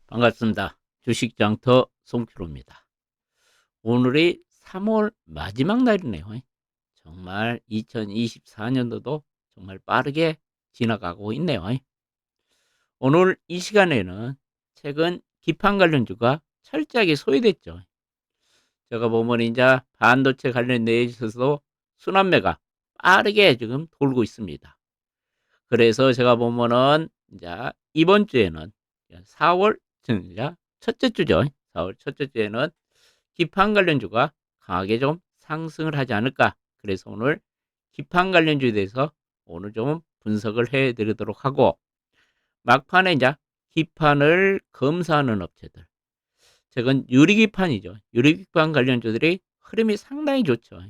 반갑습니다. 주식장터 송프로입니다. 오늘이 3월 마지막 날이네요. 정말 2024년도도 정말 빠르게 지나가고 있네요. 오늘 이 시간에는 최근 기판 관련주가 철저하게 소외됐죠. 제가 보면 이제 반도체 관련 내에서도 순환매가 빠르게 지금 돌고 있습니다. 그래서 제가 보면은 이제 이번 주에는 4월 이제 첫째 주죠. 4월 첫째 주에는 기판 관련주가 강하게 좀 상승을 하지 않을까. 그래서 오늘 기판 관련주에 대해서 오늘 좀 분석을 해 드리도록 하고, 막판에 이제 기판을 검사하는 업체들, 최근 유리기판이죠. 유리기판 관련주들이 흐름이 상당히 좋죠.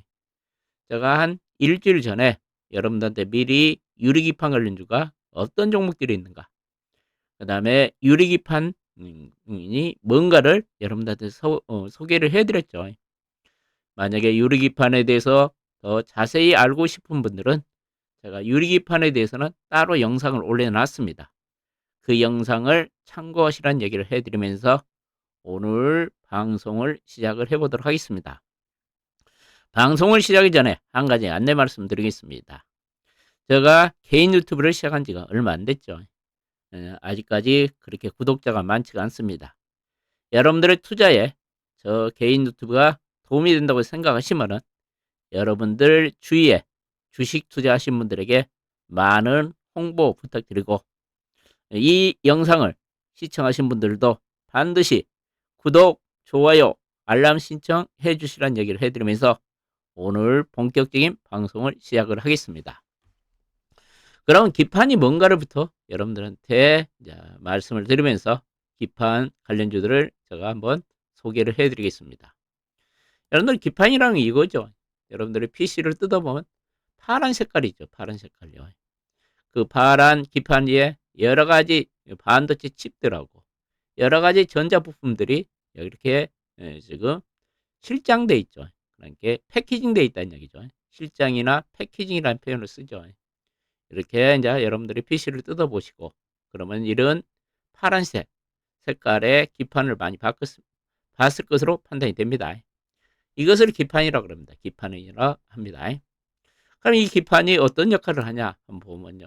제가 한 일주일 전에 여러분들한테 미리 유리기판 관련주가 어떤 종목들이 있는가, 그 다음에 유리기판 이 뭔가를 여러분들한테 소개를 해드렸죠. 만약에 유리기판에 대해서 더 자세히 알고 싶은 분들은 제가 유리기판에 대해서는 따로 영상을 올려놨습니다. 그 영상을 참고하시라는 얘기를 해드리면서 오늘 방송을 시작을 해보도록 하겠습니다. 방송을 시작하기 전에 한 가지 안내 말씀드리겠습니다. 제가 개인 유튜브를 시작한 지가 얼마 안 됐죠. 아직까지 그렇게 구독자가 많지가 않습니다. 여러분들의 투자에 저 개인 유튜브가 도움이 된다고 생각하시면은 여러분들 주위에 주식 투자하신 분들에게 많은 홍보 부탁드리고, 이 영상을 시청하신 분들도 반드시 구독, 좋아요, 알람 신청해 주시라는 얘기를 해드리면서 오늘 본격적인 방송을 시작을 하겠습니다. 그럼 기판이 뭔가를부터 여러분들한테 말씀을 드리면서 기판 관련주들을 제가 한번 소개를 해드리겠습니다. 여러분들 기판이라는 게 이거죠. 여러분들이 PC를 뜯어보면 파란 색깔이죠. 파란 색깔이요. 그 파란 기판 위에 여러 가지 반도체 칩들하고 여러 가지 전자 부품들이 이렇게 지금 실장돼 있죠. 그러니까 패키징돼 있다는 얘기죠. 실장이나 패키징이라는 표현을 쓰죠. 이렇게 이제 여러분들이 PC를 뜯어보시고 그러면 이런 파란색 색깔의 기판을 많이 봤을 것으로 판단이 됩니다. 이것을 기판이라고 합니다. 기판이라 합니다. 그럼 이 기판이 어떤 역할을 하냐 한번 보면요.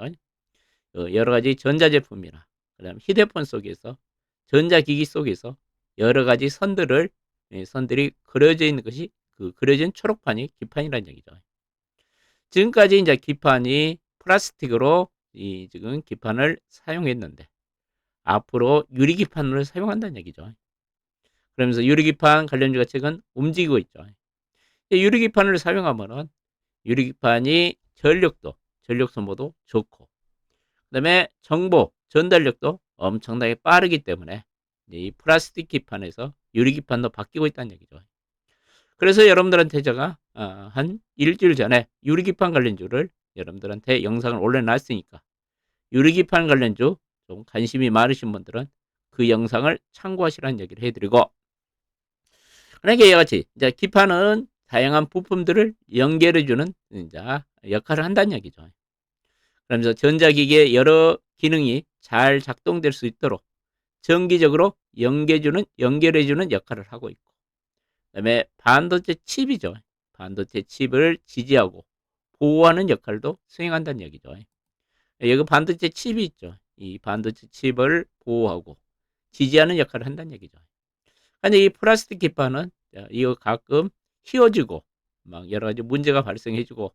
여러 가지 전자제품이나 그다음 휴대폰 속에서 전자기기 속에서 여러 가지 선들이 그려져 있는 것이 그 그려진 초록판이 기판이라는 얘기죠. 지금까지 이제 기판이 플라스틱으로 이 지금 기판을 사용했는데 앞으로 유리기판을 사용한다는 얘기죠. 그러면서 유리기판 관련주가 최근 움직이고 있죠. 유리기판을 사용하면은 유리기판이 전력 소모도 좋고, 그다음에 정보 전달력도 엄청나게 빠르기 때문에 이 플라스틱 기판에서 유리기판도 바뀌고 있다는 얘기죠. 그래서 여러분들한테 제가 한 일주일 전에 유리기판 관련주를 여러분들한테 영상을 올려놨으니까 유리기판 관련주 좀 관심이 많으신 분들은 그 영상을 참고하시라는 얘기를 해드리고, 그러니까 이와 같이 이제 기판은 다양한 부품들을 연결해주는 이제 역할을 한다는 얘기죠. 그러면서 전자기기의 여러 기능이 잘 작동될 수 있도록 정기적으로 연결해주는 역할을 하고 있고, 그다음에 반도체 칩이죠. 반도체 칩을 지지하고 보호하는 역할도 수행한다는 얘기죠. 여기 반도체 칩이 있죠. 이 반도체 칩을 보호하고 지지하는 역할을 한다는 얘기죠. 근데 이 플라스틱 기판은 이거 가끔 휘어지고 막 여러 가지 문제가 발생해주고,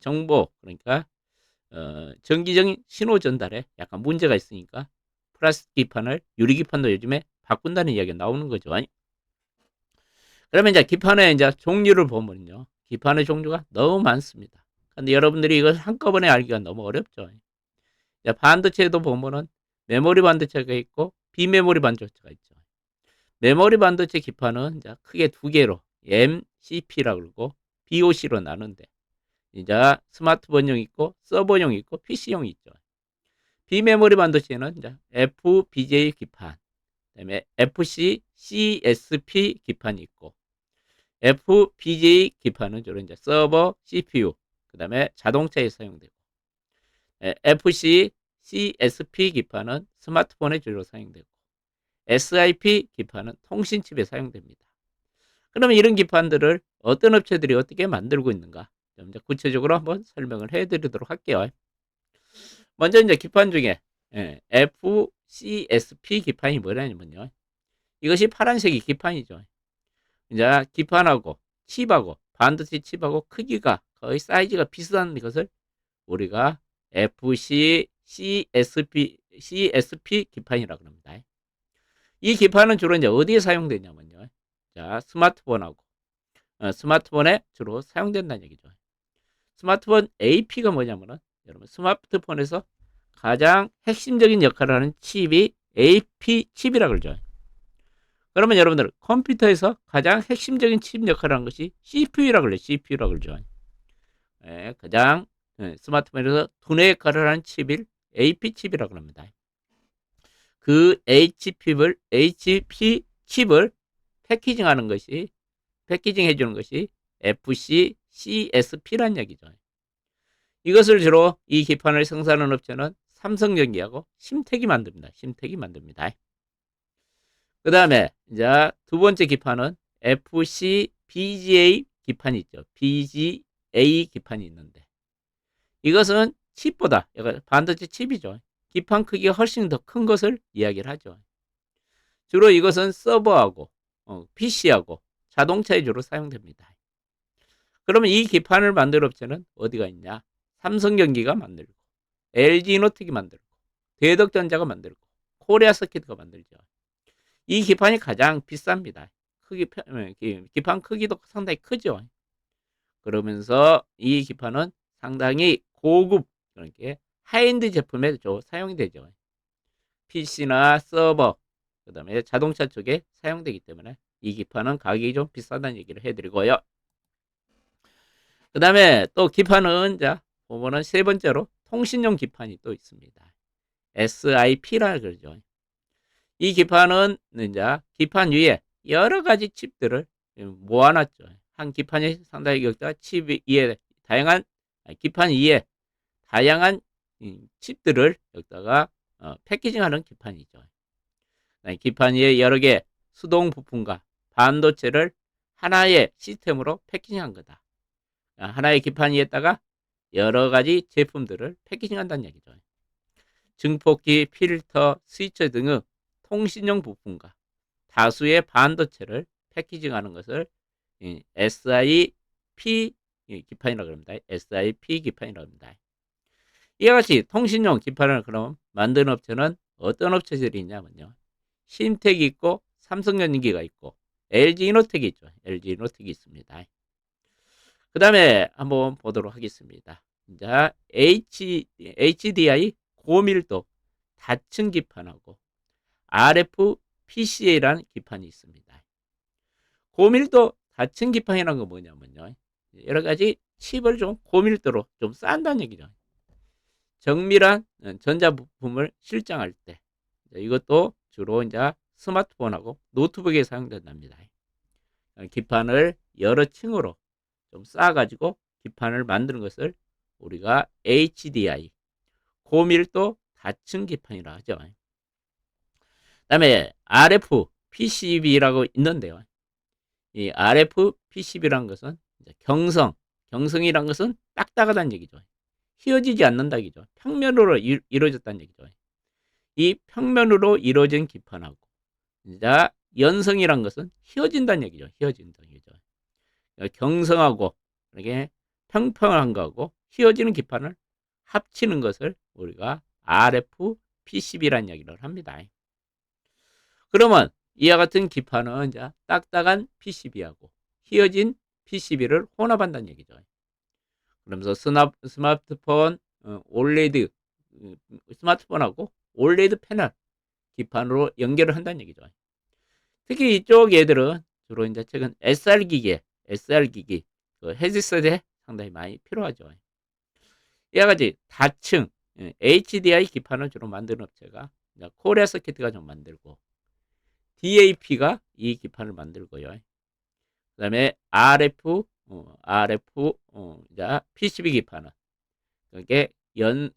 정보 그러니까 정기적인 신호 전달에 약간 문제가 있으니까 플라스틱 기판을 유리 기판도 요즘에 바꾼다는 이야기가 나오는 거죠. 그러면 이제 기판의 이제 종류를 보면요, 기판의 종류가 너무 많습니다. 근데 여러분들이 이걸 한꺼번에 알기가 너무 어렵죠. 반도체도 보면은 메모리 반도체가 있고 비메모리 반도체가 있죠. 메모리 반도체 기판은 이제 크게 두 개로 MCP라고 그러고 BOC로 나누는데, 이제 스마트폰용 있고 서버용 있고 PC용이 있죠. 비메모리 반도체는 이제 FPGA 기판, 그다음에 FC, CSP 기판이 있고, FPGA 기판은 주로 이제 서버, CPU, 그다음에 자동차에 사용되고, FC, CSP 기판은 스마트폰에 주로 사용되고, SIP 기판은 통신칩에 사용됩니다. 그러면 이런 기판들을 어떤 업체들이 어떻게 만들고 있는가? 좀 이제 구체적으로 한번 설명을 해드리도록 할게요. 먼저 이제 기판 중에 FCSP 기판이 뭐냐면요. 이것이 파란색이 기판이죠. 이제 기판하고 칩하고 반도체 칩하고 크기가 거의 사이즈가 비슷한 것을 우리가 CSP 기판이라고 합니다. 이 기판은 주로 이제 어디에 사용되냐면요. 자, 스마트폰에 주로 사용된다는 얘기죠. 스마트폰 AP가 뭐냐면은 여러분 스마트폰에서 가장 핵심적인 역할을 하는 칩이 AP 칩이라고 그러죠. 그러면 여러분들 컴퓨터에서 가장 핵심적인 칩 역할을 하는 것이 CPU라고 그래요. CPU라고 그러죠. 가장 스마트폰에서 두뇌 역할을 하는 칩을 AP 칩이라고 합니다. 그 HP 칩을 패키징 해주는 것이 FC CSP란 얘기죠. 이것을 주로 이 기판을 생산하는 업체는 삼성전기하고 심택이 만듭니다. 그 다음에 이제 두 번째 기판은 FC BGA 기판이 있죠. BGA 기판이 있는데 이것은 칩보다 반도체 칩이죠. 기판 크기가 훨씬 더 큰 것을 이야기를 하죠. 주로 이것은 서버하고 PC하고 자동차에 주로 사용됩니다. 그러면 이 기판을 만들 업체는 어디가 있냐? 삼성전기가 만들고 LG이노텍이 만들고 대덕전자가 만들고 코리아서킷가 만들죠. 이 기판이 가장 비쌉니다. 기판 크기도 상당히 크죠. 그러면서 이 기판은 상당히 고급 그렇게 하이엔드 제품에 사용이 되죠. PC나 서버 그 다음에 자동차 쪽에 사용되기 때문에 이 기판은 가격이 좀 비싸다는 얘기를 해드리고요. 그 다음에 또 기판은 자 보면은 세 번째로 통신용 기판이 또 있습니다. SIP라 그러죠. 이 기판은 이제 기판 위에 여러 가지 칩들을 모아놨죠. 한 기판이 상당히 여기다가 기판 위에 다양한 칩들을 여기다가 패키징하는 기판이죠. 기판 위에 여러 개 수동 부품과 반도체를 하나의 시스템으로 패키징한 거다. 하나의 기판 위에다가 여러 가지 제품들을 패키징한다는 얘기죠. 증폭기, 필터, 스위처 등의 통신용 부품과 다수의 반도체를 패키징하는 것을 SIP 기판이라고 합니다. SIP 기판이라고 합니다. 이와 같이 통신용 기판을 그럼 만드는 업체는 어떤 업체들이 있냐면요. 신택이 있고 삼성전기가 있고 LG이노텍이 있죠. LG이노텍이 있습니다. 그 다음에 한번 보도록 하겠습니다. 자, HDI 고밀도 다층 기판하고 RFPCA라는 기판이 있습니다. 고밀도 다층 기판이라는 건 뭐냐면요. 여러 가지 칩을 좀 고밀도로 좀 싼다는 얘기죠. 정밀한 전자부품을 실장할 때 이것도 주로 이제 스마트폰하고 노트북에 사용된답니다. 기판을 여러 층으로 좀 쌓아가지고 기판을 만드는 것을 우리가 HDI 고밀도 다층 기판이라 하죠. 그 다음에 RF PCB라고 있는데요. 이 RF PCB라는 것은 경성이란 것은 딱딱하다는 얘기죠. 휘어지지 않는다는 얘기죠. 평면으로 이루어졌다는 얘기죠. 이 평면으로 이루어진 기판하고 이제 연성이란 것은 휘어진다는 얘기죠. 휘어진다는 얘기죠. 경성하고 이렇게 평평한 거하고 휘어지는 기판을 합치는 것을 우리가 RF PCB라는 이야기를 합니다. 그러면 이와 같은 기판은 이제 딱딱한 PCB하고 휘어진 PCB를 혼합한다는 얘기죠. 그러면서 스마트폰 올레드 스마트폰하고 올레드 패널 기판으로 연결을 한다는 얘기죠. 특히 이쪽 얘들은 주로 이제 최근 SR 기기 그 헤드셋에 상당히 많이 필요하죠. 이와 같이 다층 HDI 기판을 주로 만드는 업체가 코리아 서킷가 좀 만들고 DAP가 이 기판을 만들고요. 그 다음에 PCB 기판은 그게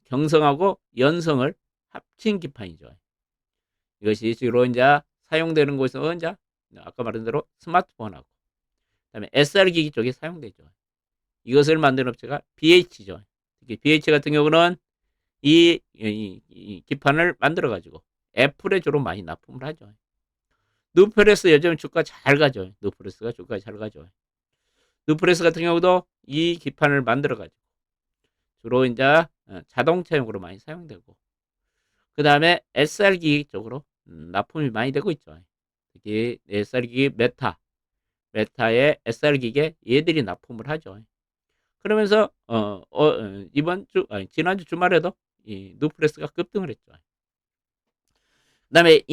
경성하고 연성을 합친 기판이죠. 이것이 주로 이제 사용되는 곳은 이제 아까 말한 대로 스마트폰하고 그다음에 SR기기 쪽에 사용되죠. 이것을 만든 업체가 BH죠. 특히 BH 같은 경우는 이 기판을 만들어 가지고 애플에 주로 많이 납품을 하죠. 누프레스 요즘 주가 잘 가죠. 누프레스가 주가 잘 가죠. 누프레스 같은 경우도 이 기판을 만들어 가지고 주로 이제 자동차용으로 많이 사용되고 그 다음에 SR기 쪽으로 납품이 많이 되고 있죠. 특히 SR기 메타의 SR기에 얘들이 납품을 하죠. 그러면서 이번 주 아니 지난주 주말에도 이 누프레스가 급등을 했죠. 그다음에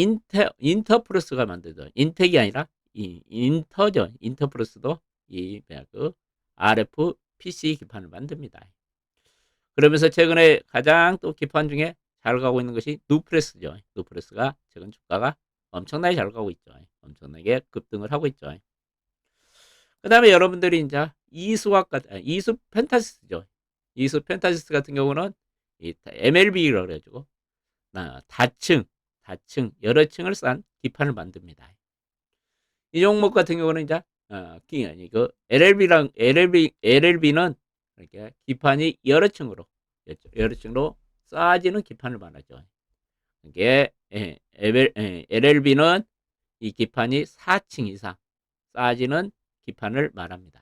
인터프레스가 만들죠. 인텍이 아니라 이 인터죠. 인터프레스도 이 그 RF PC 기판을 만듭니다. 그러면서 최근에 가장 또 기판 중에 잘 가고 있는 것이 누프레스죠. 누프레스가 최근 주가가 엄청나게 잘 가고 있죠. 엄청나게 급등을 하고 있죠. 그다음에 여러분들이 이제 이수 펜타시스죠. 이수 펜타시스 같은 경우는 이 MLB라고 그래가지고 다층 여러 층을 싼 기판을 만듭니다. 이 종목 같은 경우는 이제 그 LLB는 이렇게 기판이 여러 층으로 쌓아지는 기판을 말하죠. 이게 LLB는 이 기판이 4층 이상 쌓아지는 기판을 말합니다.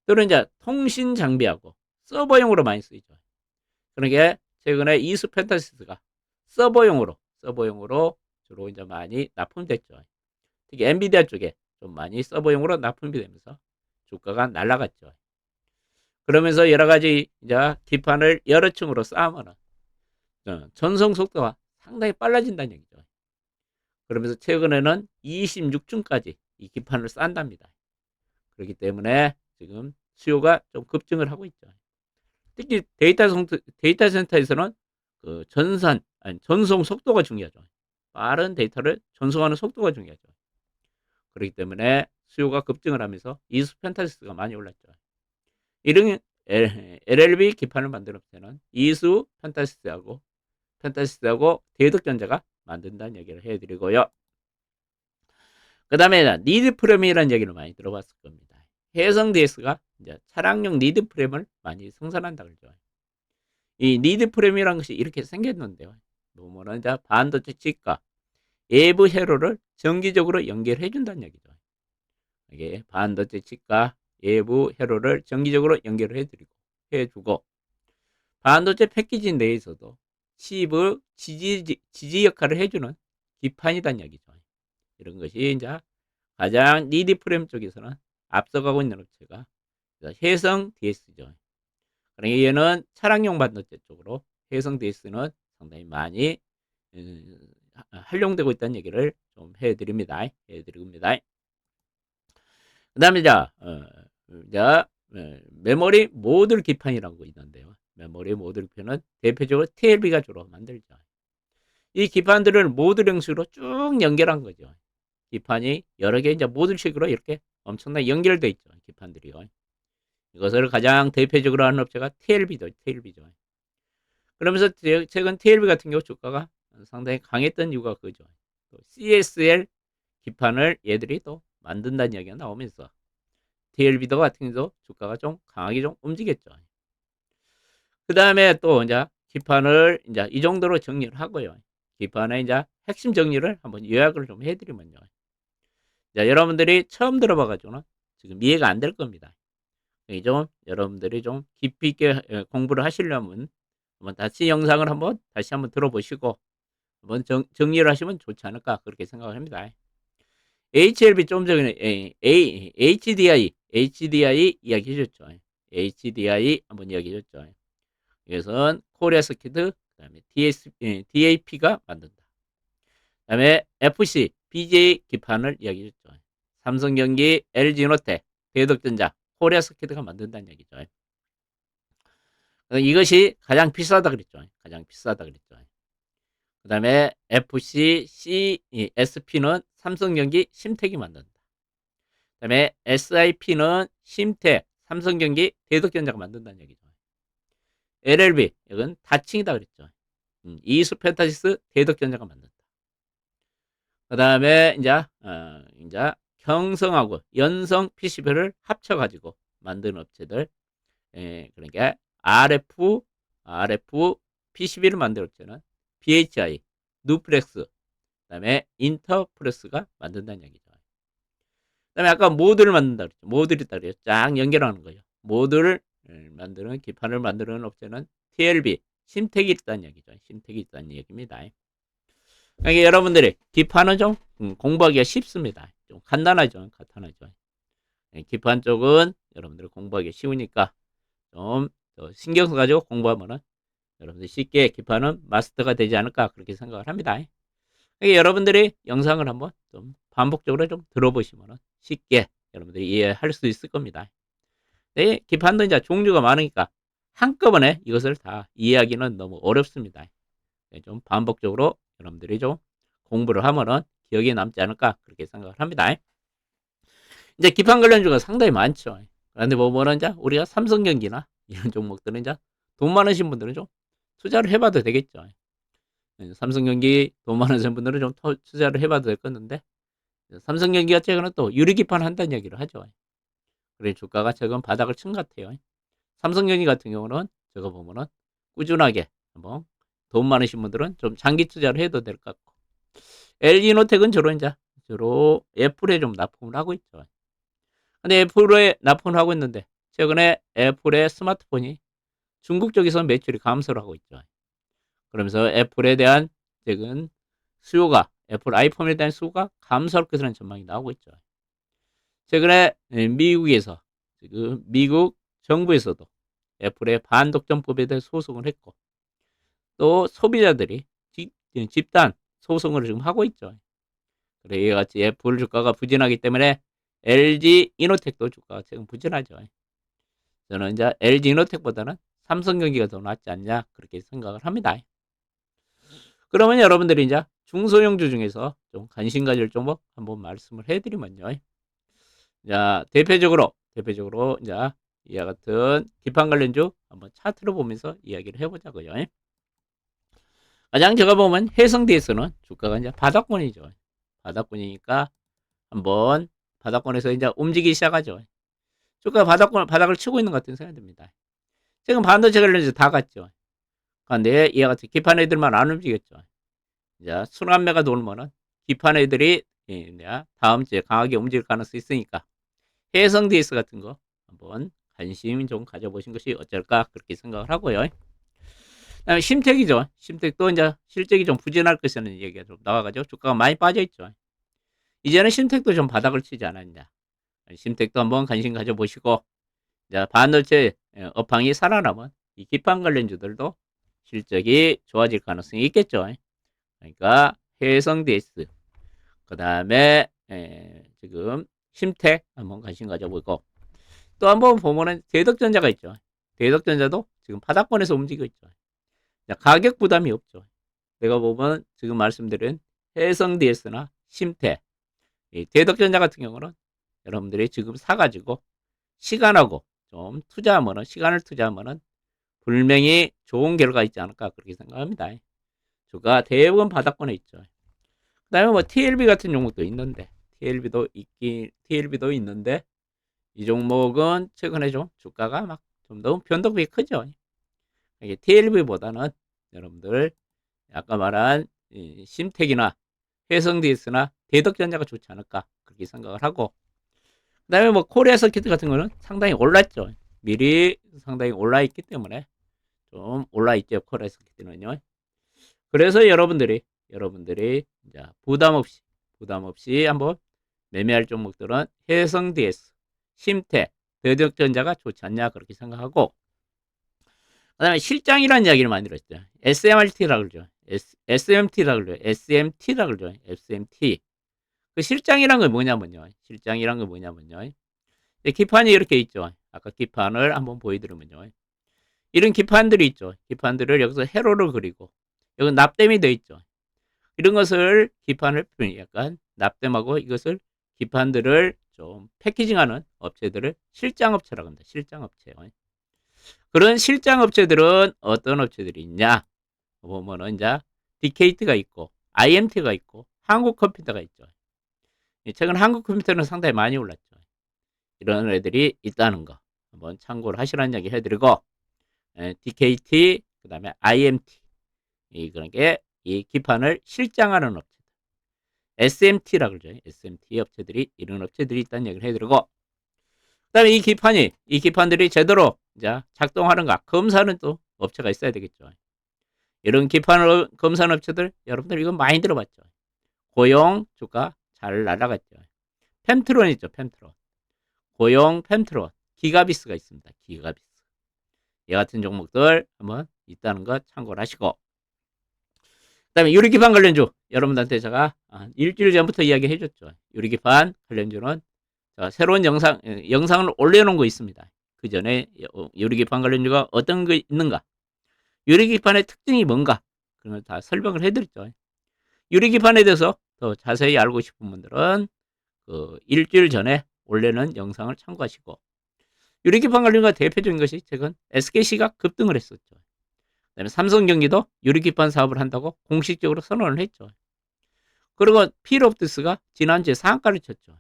또는 이제 통신 장비하고 서버용으로 많이 쓰이죠. 그러게 최근에 이수 펜타시스가 서버용으로 주로 이제 많이 납품됐죠. 특히 엔비디아 쪽에 좀 많이 서버용으로 납품이 되면서 주가가 날아갔죠. 그러면서 여러 가지 이제 기판을 여러 층으로 쌓으면 전송 속도가 상당히 빨라진다는 얘기죠. 그러면서 최근에는 26층까지 이 기판을 쌓는답니다. 그렇기 때문에 지금 수요가 좀 급증을 하고 있죠. 특히 데이터 센터에서는 그 전송 속도가 중요하죠. 빠른 데이터를 전송하는 속도가 중요하죠. 그렇기 때문에 수요가 급증을 하면서 이수 펜타시스가 많이 올랐죠. 이런 LLB 기판을 만드는 업체는 이수 펜타시스하고 대덕전자가 만든다는 얘기를 해드리고요. 그 다음에 니드 프레임이라는 얘기를 많이 들어봤을 겁니다. 해성 DS가 이제 차량용 니드 프레임을 많이 생산한다 그러죠. 이 니드 프레임이라는 것이 이렇게 생겼는데요. 보면은 이제 반도체 칩과 외부 회로를 정기적으로 연결해 준다는 얘기죠. 이게 반도체 칩과 외부 회로를 정기적으로 연결을 해주고 반도체 패키지 내에서도 칩의 지지 역할을 해주는 기판이란 얘기죠. 이런 것이 이제 가장 니드 프레임 쪽에서는 앞서가고 있는 업체가 해성 DS죠. 그러니까 얘는 차량용 반도체 쪽으로 해성 DS는 상당히 많이 활용되고 있다는 얘기를 좀 해드립니다. 그 다음에 메모리 모듈 기판이라는 거 있는데요. 메모리 모듈 기판은 대표적으로 TLB가 주로 만들죠. 이 기판들을 모듈 형식으로 쭉 연결한 거죠. 기판이 여러 개 이제 모듈식으로 이렇게 엄청나게 연결되어 있죠. 기판들이요. 이것을 가장 대표적으로 하는 업체가 TLB죠. 그러면서 최근 TLB 같은 경우 주가가 상당히 강했던 이유가 그죠. 또 CSL 기판을 얘들이 또 만든다는 이야기가 나오면서 TLB도 같은 경우도 주가가 좀 강하게 좀 움직였죠. 그 다음에 또 이제 기판을 이제 이 정도로 정리를 하고요. 기판의 이제 핵심 정리를 한번 요약을 좀 해드리면요. 자, 여러분들이 처음 들어봐가지고는 지금 이해가 안 될 겁니다. 좀 여러분들이 좀 깊이 있게 공부를 하시려면 한번 다시 한번 들어보시고 한번 정리를 하시면 좋지 않을까 그렇게 생각을 합니다. HLB 좀 전에 HDI 이야기 해줬죠. HDI 한번 이야기 해줬죠. 이것은 코리아 스키드 그다음에 DAP가 만든다. 그다음에 FC BJ 기판을 이야기 해줬죠. 삼성전기, LG노텍, 대덕전자, 코리아 스키드가 만든다는 얘기죠. 이것이 가장 비싸다 그랬죠. 그 다음에 SP는 삼성전기, 심택이 만든다. 그 다음에 SIP는 심택, 삼성전기, 대덕전자가 만든다는 얘기죠. LLB, 이건 다층이다 그랬죠. 이수 펜타시스, 대덕전자가 만든다. 그다음에 이제 형성하고 연성 PCB를 합쳐가지고 만드는 업체들, 그러니까 RF PCB를 만드는 업체는 BHI, 누플렉스, 그다음에 인터프레스가 만든다는 얘기죠. 그다음에 아까 모듈을 만든다 그랬죠. 모듈이 있다 그랬죠. 쫙 연결하는 거예요. 모듈을 만드는 기판을 만드는 업체는 TLB, 심택이 있다는 얘기죠. 심택이 있다는 얘기입니다. 그러니까 여러분들이 기판은 좀 공부하기가 쉽습니다. 좀 간단하죠. 간단하죠. 기판 쪽은 여러분들 공부하기 쉬우니까 좀 신경 써가지고 공부하면은 여러분들 쉽게 기판은 마스터가 되지 않을까 그렇게 생각을 합니다. 그러니까 여러분들이 영상을 한번 좀 반복적으로 좀 들어보시면은 쉽게 여러분들이 이해할 수 있을 겁니다. 네, 기판도 이제 종류가 많으니까 한꺼번에 이것을 다 이해하기는 너무 어렵습니다. 네, 좀 반복적으로 여러분들이 좀 공부를 하면은 기억에 남지 않을까 그렇게 생각을 합니다. 이제 기판 관련주가 상당히 많죠. 그런데 보면은 이제 우리가 삼성전기나 이런 종목들은 이제 돈 많으신 분들은 좀 투자를 해봐도 되겠죠. 삼성전기 돈 많으신 분들은 좀 투자를 해봐도 될 건데, 삼성전기가 최근에 또 유리기판 한다는 얘기를 하죠. 그래 주가가 최근 바닥을 친 것 같아요. 삼성전기 같은 경우는 제가 보면은 꾸준하게 한번 돈 많으신 분들은 좀 장기 투자를 해도 될 것 같고, LG노텍은 주로 애플에 좀 납품을 하고 있죠. 근데 애플에 납품을 하고 있는데 최근에 애플의 스마트폰이 중국 쪽에서 매출이 감소를 하고 있죠. 그러면서 애플에 대한 최근 수요가, 애플 아이폰에 대한 수요가 감소할 것이라는 전망이 나오고 있죠. 최근에 미국에서 지금 미국 정부에서도 애플의 반독점법에 대해 소송을 했고, 또 소비자들이 집단 소송을 지금 하고 있죠. 그래 이와 같이 애플 주가가 부진하기 때문에 LG 이노텍도 주가가 지금 부진하죠. 저는 이제 LG 이노텍보다는 삼성전기가 더 낫지 않냐 그렇게 생각을 합니다. 그러면 여러분들이 이제 중소형주 중에서 좀 관심 가질 종목 한번 말씀을 해드리면요. 자, 대표적으로 이제 이와 같은 기판 관련주 한번 차트로 보면서 이야기를 해보자고요. 가장 제가 보면 해성DS는 주가가 이제 바닥권이죠. 바닥권이니까 한번 바닥권에서 이제 움직이기 시작하죠. 주가 바닥을 치고 있는 것 같은 생각이 듭니다. 지금 반도체 관련주 다 갔죠. 그런데 이와 같이 기판 애들만 안 움직였죠. 이제 순환매가 돌면은 기판 애들이 다음 주에 강하게 움직일 가능성이 있으니까 해성 DS 같은 거 한번 관심 좀 가져보신 것이 어쩔까 그렇게 생각을 하고요. 그다음에 심택이죠. 심택도 이제 실적이 좀 부진할 것이라는 얘기가 좀 나와가지고 주가가 많이 빠져 있죠. 이제는 심택도 좀 바닥을 치지 않았냐. 심택도 한번 관심 가져보시고, 이제 반도체 업황이 살아나면 이 기판 관련주들도 실적이 좋아질 가능성이 있겠죠. 그러니까 해성 DS, 그 다음에 지금 심택 한번 관심 가져보고, 또 한번 보면은 대덕전자가 있죠. 대덕전자도 지금 바닥권에서 움직이고 있죠. 가격 부담이 없죠. 내가 보면 지금 말씀드린 해성 DS나 심택, 대덕전자 같은 경우는 여러분들이 지금 사가지고 시간하고 좀 투자하면은, 시간을 투자하면은 분명히 좋은 결과 있지 않을까 그렇게 생각합니다. 주가 대부분 바닥권에 있죠. 그 다음에 뭐 TLB 같은 종목도 있는데, TLB도 있는데, 이 종목은 최근에 좀 주가가 막 좀 너무 변동폭이 크죠. 이게 TLB보다는 여러분들 아까 말한 심택이나 해성DS나 대덕전자가 좋지 않을까 그렇게 생각을 하고, 그다음에 뭐 코리아 서킷 같은 거는 상당히 올랐죠. 미리 상당히 올라 있기 때문에 좀 올라 있죠. 코리아 서킷은요. 그래서 여러분들이 이제 부담 없이 한번 매매할 종목들은 해성DS, 심택, 대덕전자가 좋지 않냐 그렇게 생각하고, 그다음에 실장이라는 이야기를 많이 들었죠. SMRT라고 그러죠. SMT라고 그러죠. SMT라고 그러죠. SMT. 그 실장이란 건 뭐냐면요. 기판이 이렇게 있죠. 아까 기판을 한번 보여드리면요. 이런 기판들이 있죠. 기판들을 여기서 회로를 그리고 여기 납땜이 되어 있죠. 이런 것을 기판을 약간 납땜하고 이것을 기판들을 좀 패키징하는 업체들을 실장업체라고 합니다. 실장업체요. 그런 실장업체들은 어떤 업체들이 있냐 보면은 이제 디케이트가 있고 IMT가 있고 한국 컴퓨터가 있죠. 최근 한국 컴퓨터는 상당히 많이 올랐죠. 이런 애들이 있다는 거 한번 참고를 하시라는 이야기 해드리고, DKT, 그 다음에 IMT, 그런 게 이 기판을 실장하는 업체, SMT라고 그러죠. SMT 업체들이, 이런 업체들이 있다는 얘기를 해드리고, 그 다음에 이 기판들이 제대로 이제 작동하는가 검사하는 또 업체가 있어야 되겠죠. 이런 기판을 검사하는 업체들, 여러분들 이거 많이 들어봤죠. 고용 주가 잘 날아갔죠. 펜트론 있죠. 펜트론. 고용 펜트론. 기가비스가 있습니다. 기가비스. 이 같은 종목들 한번 있다는 거 참고를 하시고, 그 다음에 유리기판 관련주, 여러분들한테 제가 일주일 전부터 이야기해 줬죠. 유리기판 관련주는 새로운 영상을 올려놓은 거 있습니다. 그 전에 유리기판 관련주가 어떤 거 있는가, 유리기판의 특징이 뭔가, 그런 걸 다 설명을 해드렸죠. 유리기판에 대해서 더 자세히 알고 싶은 분들은 그 일주일 전에 올려놓은 영상을 참고하시고, 유리기판 관련주가 대표적인 것이 최근 SKC가 급등을 했었죠. 그다음에 삼성전기도 유리기판 사업을 한다고 공식적으로 선언을 했죠. 그리고 필옵티스가 지난주에 상한가를 쳤죠.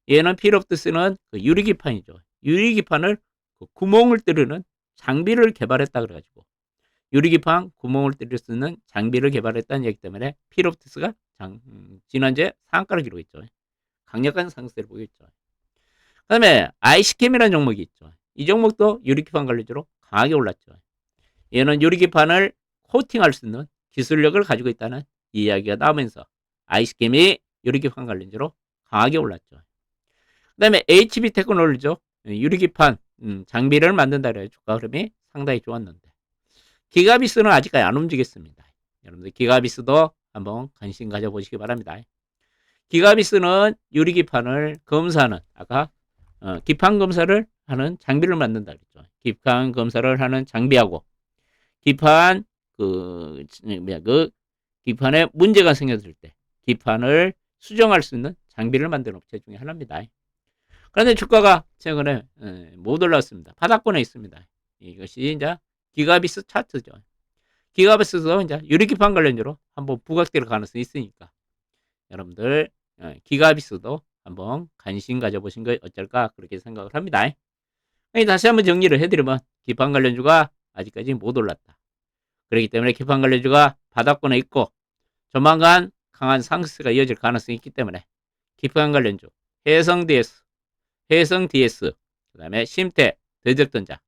얘는 필옵티스는 그 유리기판이죠. 유리기판을 그 구멍을 뚫는 장비를 개발했다 그래가지고, 유리기판 구멍을 뚫을 수 있는 장비를 개발했다는 얘기 때문에 필옵티스가 지난주에 상한가를 기록했죠. 강력한 상승세를 보였죠. 그 다음에 IC캠이라는 종목이 있죠. 이 종목도 유리기판 관련주로 강하게 올랐죠. 얘는 유리기판을 코팅할 수 있는 기술력을 가지고 있다는 이야기가 나오면서 아이스캠이 유리기판 관련주로 강하게 올랐죠. 그 다음에 HB 테크놀로지죠. 유리기판 장비를 만든다 그래요. 주가 흐름이 상당히 좋았는데, 기가비스는 아직까지 안 움직였습니다. 여러분들 기가비스도 한번 관심 가져보시기 바랍니다. 기가비스는 유리기판을 검사하는, 아까 기판 검사를 하는 장비를 만든다 그랬죠. 기판 검사를 하는 장비하고, 기판 기판에 문제가 생겼을 때 기판을 수정할 수 있는 장비를 만드는 업체 중에 하나입니다. 그런데 주가가 최근에 못 올랐습니다. 바닥권에 있습니다. 이것이 이제 기가비스 차트죠. 기가비스도 이제 유리기판 관련주로 한번 부각될 가능성이 있으니까, 여러분들 기가비스도 한번 관심 가져보신 거 어쩔까, 그렇게 생각을 합니다. 다시 한번 정리를 해드리면, 기판 관련주가 아직까지 못 올랐다. 그렇기 때문에 기판 관련주가 바닥권에 있고 조만간 강한 상승세가 이어질 가능성이 있기 때문에, 기판 관련주 해성 DS, 그 다음에 심태, 대적전자,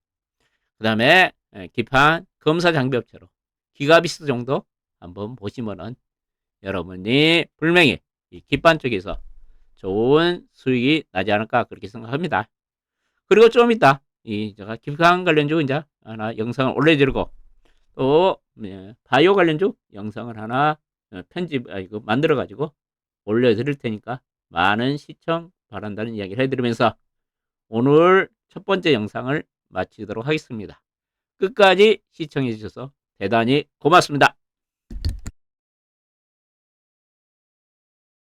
그 다음에 기판 검사 장비업체로 기가비스 정도 한번 보시면은 여러분이 분명히 이 기판 쪽에서 좋은 수익이 나지 않을까, 그렇게 생각합니다. 그리고 좀 이따 제가 기판 관련주 이제 하나 영상을 올려드리고, 또 바이오 관련주 영상을 하나 만들어 가지고 올려드릴 테니까 많은 시청 바란다는 이야기를 해드리면서 오늘 첫 번째 영상을 마치도록 하겠습니다. 끝까지 시청해 주셔서 대단히 고맙습니다.